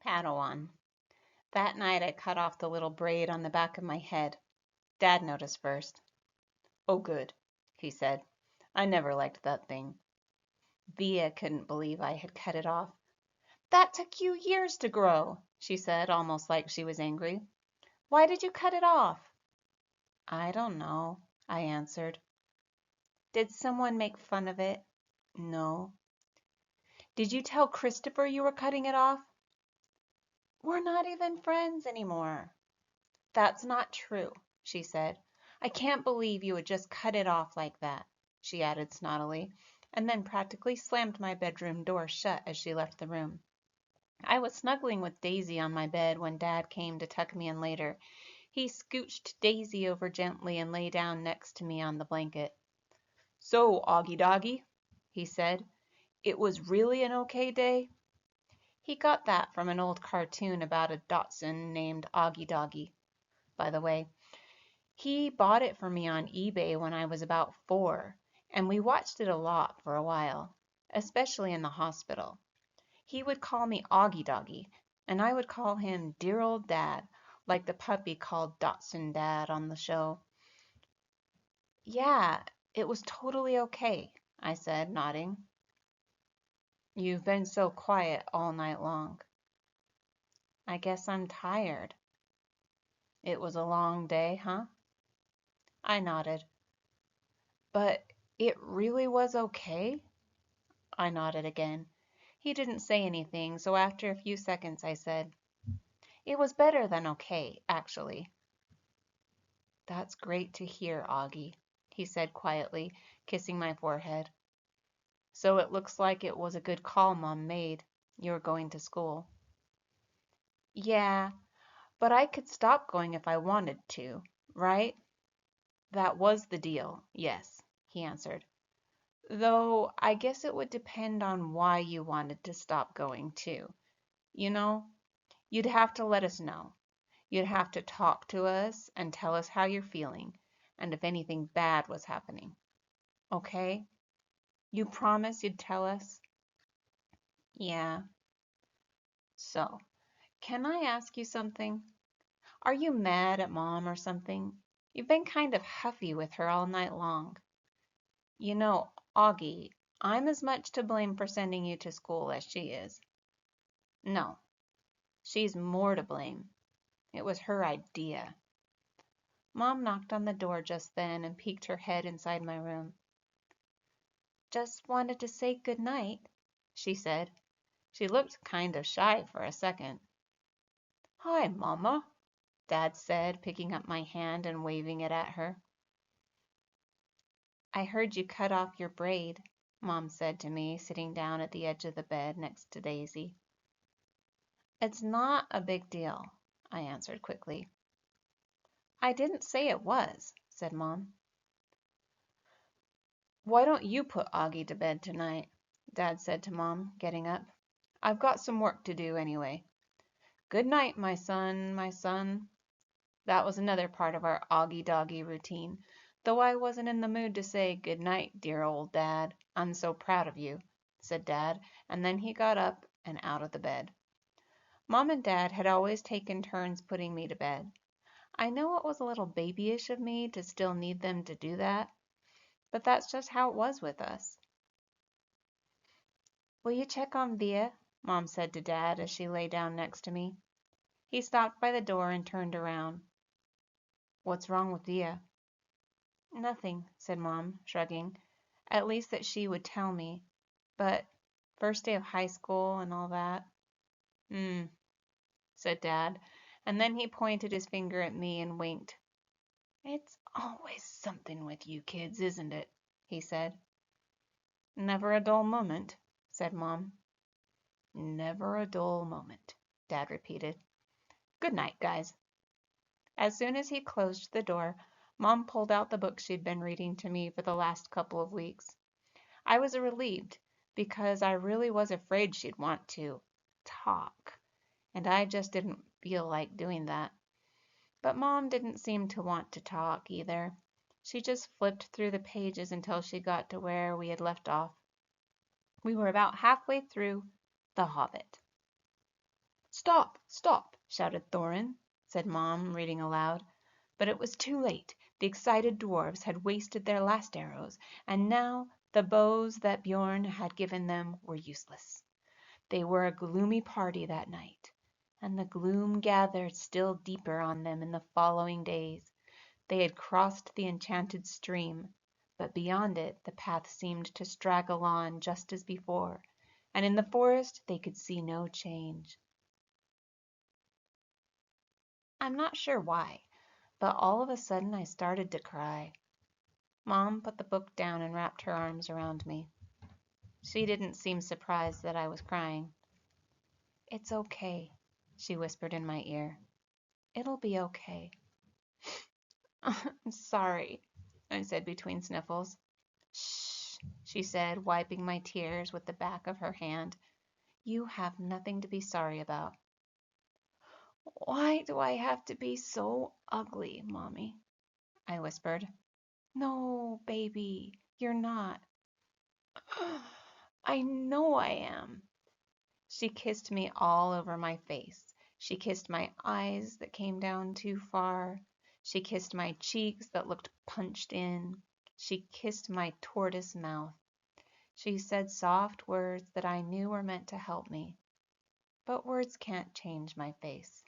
Padawan. That night I cut off the little braid on the back of my head. Dad noticed first. "Oh, good," he said. "I never liked that thing." Thea couldn't believe I had cut it off. "That took you years to grow," she said, almost like she was angry. "Why did you cut it off?" "I don't know," I answered. "Did someone make fun of it?" "No." "Did you tell Christopher you were cutting it off?" "We're not even friends anymore." "That's not true," she said. "I can't believe you would just cut it off like that," she added snottily, and then practically slammed my bedroom door shut as she left the room. I was snuggling with Daisy on my bed when Dad came to tuck me in later. He scooched Daisy over gently and lay down next to me on the blanket. "So, Augie Doggie," he said, "it was really an okay day?" He got that from an old cartoon about a dachshund named Augie Doggie. By the way, he bought it for me on eBay when I was about 4, and we watched it a lot for a while, especially in the hospital. He would call me Augie Doggie, and I would call him dear old Dad, like the puppy called Dachshund Dad on the show. "Yeah, it was totally okay," I said, nodding. "You've been so quiet all night long." "I guess I'm tired." "It was a long day, huh?" I nodded. "But it really was okay?" I nodded again. He didn't say anything, so after a few seconds I said, "It was better than okay, actually." "That's great to hear, Augie," he said quietly, kissing my forehead. "So it looks like it was a good call Mom made. You're going to school." "Yeah, but I could stop going if I wanted to, right?" "That was the deal, yes," he answered. "Though I guess it would depend on why you wanted to stop going too. You know, you'd have to let us know. You'd have to talk to us and tell us how you're feeling and if anything bad was happening. Okay? You promise you'd tell us?" "Yeah." "So, can I ask you something? Are you mad at Mom or something? You've been kind of huffy with her all night long." "You know, Augie, I'm as much to blame for sending you to school as she is." "No, she's more to blame. It was her idea." Mom knocked on the door just then and peeked her head inside my room. "Just wanted to say good night," she said. She looked kind of shy for a second. "Hi, Mama," Dad said, picking up my hand and waving it at her. "I heard you cut off your braid," Mom said to me, sitting down at the edge of the bed next to Daisy. "It's not a big deal," I answered quickly. "I didn't say it was," said Mom. "Why don't you put Augie to bed tonight?" Dad said to Mom, getting up. "I've got some work to do anyway." "Good night, my son, my son." That was another part of our Augie Doggie routine, though I wasn't in the mood to say, "Good night, dear old Dad. I'm so proud of you," said Dad, and then he got up and out of the bed. Mom and Dad had always taken turns putting me to bed. I know it was a little babyish of me to still need them to do that, but that's just how it was with us. "Will you check on Via?" Mom said to Dad as she lay down next to me. He stopped by the door and turned around. "What's wrong with Via?" "Nothing," said Mom, shrugging. "At least that she would tell me. But first day of high school and all that." Said Dad, and then he pointed his finger at me and winked. "It's always something with you kids, isn't it?" he said. "Never a dull moment," said Mom. "Never a dull moment," Dad repeated. "Good night, guys." As soon as he closed the door, Mom pulled out the book she'd been reading to me for the last couple of weeks. I was relieved because I really was afraid she'd want to talk, and I just didn't feel like doing that. But Mom didn't seem to want to talk either. She just flipped through the pages until she got to where we had left off. We were about halfway through The Hobbit. Stop, stop, shouted Thorin, said Mom, reading aloud. But it was too late. The excited dwarfs had wasted their last arrows, and now the bows that Bjorn had given them were useless. They were a gloomy party that night, and the gloom gathered still deeper on them in the following days. They had crossed the enchanted stream, but beyond it the path seemed to straggle on just as before, and in the forest they could see no change. I'm not sure why, but all of a sudden I started to cry. Mom put the book down and wrapped her arms around me. She didn't seem surprised that I was crying. "It's okay," she whispered in my ear. "It'll be okay." "I'm sorry," I said between sniffles. "Shh," she said, wiping my tears with the back of her hand. "You have nothing to be sorry about." "Why do I have to be so ugly, Mommy?" I whispered. "No, baby, you're not." "I know I am." She kissed me all over my face. She kissed my eyes that came down too far. She kissed my cheeks that looked punched in. She kissed my tortoise mouth. She said soft words that I knew were meant to help me. But words can't change my face.